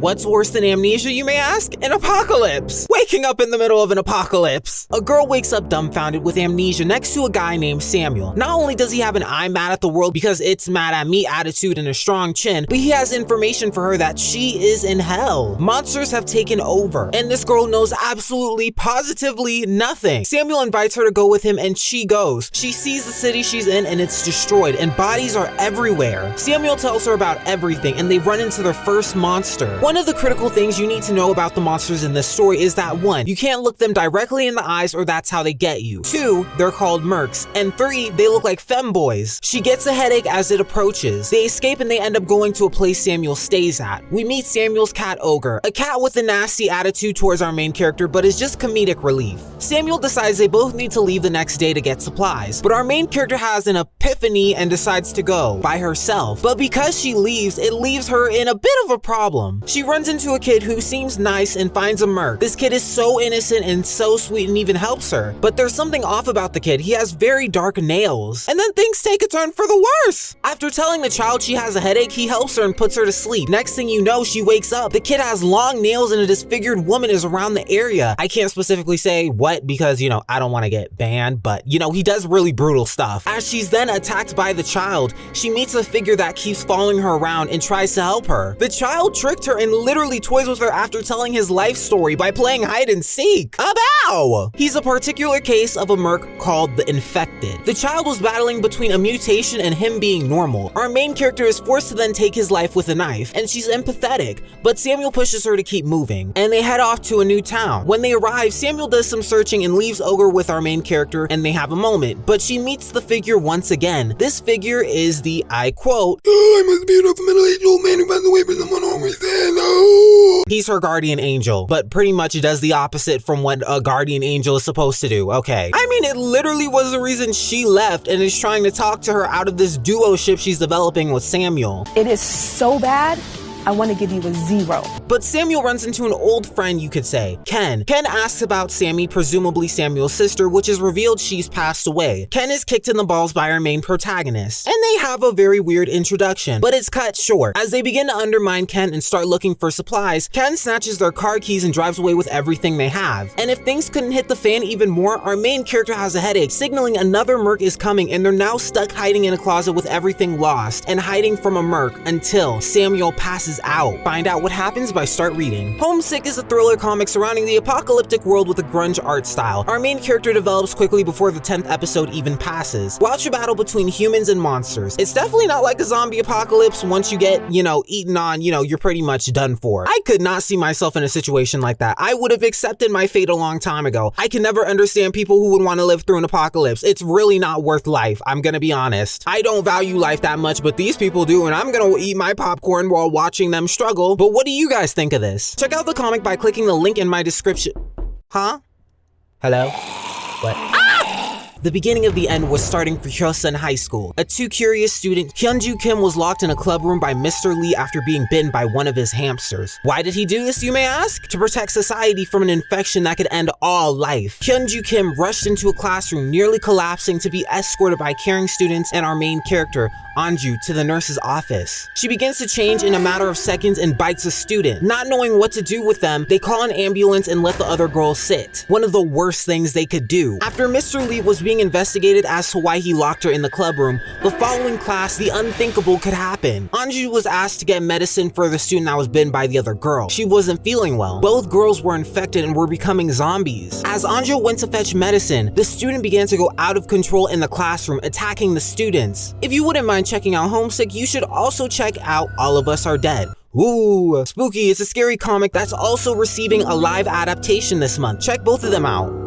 What's worse than amnesia, you may ask? An apocalypse! Waking up in the middle of an apocalypse! A girl wakes up dumbfounded with amnesia next to a guy named Samuel. Not only does he have an I'm mad at the world because it's mad at me attitude and a strong chin, but he has information for her that she is in hell. Monsters have taken over, and this girl knows absolutely, positively nothing. Samuel invites her to go with him and she goes. She sees the city she's in and it's destroyed and bodies are everywhere. Samuel tells her about everything and they run into their first monster. One of the critical things you need to know about the monsters in this story is that 1, you can't look them directly in the eyes or that's how they get you. 2, they're called mercs. And 3, they look like femboys. She gets a headache as it approaches. They escape and they end up going to a place Samuel stays at. We meet Samuel's cat Ogre, a cat with a nasty attitude towards our main character but is just comedic relief. Samuel decides they both need to leave the next day to get supplies, but our main character has an epiphany and decides to go by herself. But because she leaves, it leaves her in a bit of a problem. She runs into a kid who seems nice and finds a merc. This kid is so innocent and so sweet and even helps her, but there's something off about the kid. He has very dark nails. And then things take a turn for the worse. After telling the child she has a headache, he helps her and puts her to sleep. Next thing you know, she wakes up. The kid has long nails and a disfigured woman is around the area. I can't specifically say what because, you know, I don't want to get banned, but, you know, he does really brutal stuff. As she's then attacked by the child, she meets a figure that keeps following her around and tries to help her. The child tricked her and literally toys with her after telling his life story by playing hide and seek. Abow! He's a particular case of a merc called the Infected. The child was battling between a mutation and him being normal. Our main character is forced to then take his life with a knife, and she's empathetic, but Samuel pushes her to keep moving, and they head off to a new town. When they arrive, Samuel does some searching and leaves Ogre with our main character, and they have a moment, but she meets the figure once again. This figure is the, I quote, "Oh, I must be a middle-aged old man who finds a way for someone always said, oh." He's her guardian angel, but pretty much does the opposite from what a guardian angel is supposed to do, okay? I mean, it literally was the reason she left and is trying to talk to her out of this duo-ship she's developing with Samuel. It is so bad, I want to give you a 0. But Samuel runs into an old friend, you could say, Ken. Ken asks about Sammy, presumably Samuel's sister, which is revealed she's passed away. Ken is kicked in the balls by our main protagonist, and they have a very weird introduction, but it's cut short. As they begin to undermine Ken and start looking for supplies, Ken snatches their car keys and drives away with everything they have. And if things couldn't hit the fan even more, our main character has a headache, signaling another merc is coming, and they're now stuck hiding in a closet with everything lost and hiding from a merc until Samuel passes out. Find out what happens by start reading. Homesick is a thriller comic surrounding the apocalyptic world with a grunge art style. Our main character develops quickly before the 10th episode even passes. Watch a battle between humans and monsters. It's definitely not like a zombie apocalypse. Once you get, eaten on, you're pretty much done for. I could not see myself in a situation like that. I would have accepted my fate a long time ago. I can never understand people who would want to live through an apocalypse. It's really not worth life. I'm gonna be honest. I don't value life that much, but these people do, and I'm gonna eat my popcorn while watching them struggle. But what do you guys think of this? Check out the comic by clicking the link in my description. Huh? Hello? What? The beginning of the end was starting for Jayson High School. A too-curious student, Hyunju Kim, was locked in a club room by Mr. Lee after being bitten by one of his hamsters. Why did he do this, you may ask? To protect society from an infection that could end all life. Hyunju Kim rushed into a classroom, nearly collapsing, to be escorted by caring students and our main character, Anju, to the nurse's office. She begins to change in a matter of seconds and bites a student. Not knowing what to do with them, they call an ambulance and let the other girl sit. One of the worst things they could do. After Mr. Lee was being investigated as to why he locked her in the club room, the following class, the unthinkable could happen. Anju was asked to get medicine for the student that was bitten by the other girl. She wasn't feeling well. Both girls were infected and were becoming zombies. As Anju went to fetch medicine, the student began to go out of control in the classroom, attacking the students. If you wouldn't mind checking out Homesick, you should also check out All of Us Are Dead. Ooh, spooky. It's a scary comic that's also receiving a live adaptation this month. Check both of them out.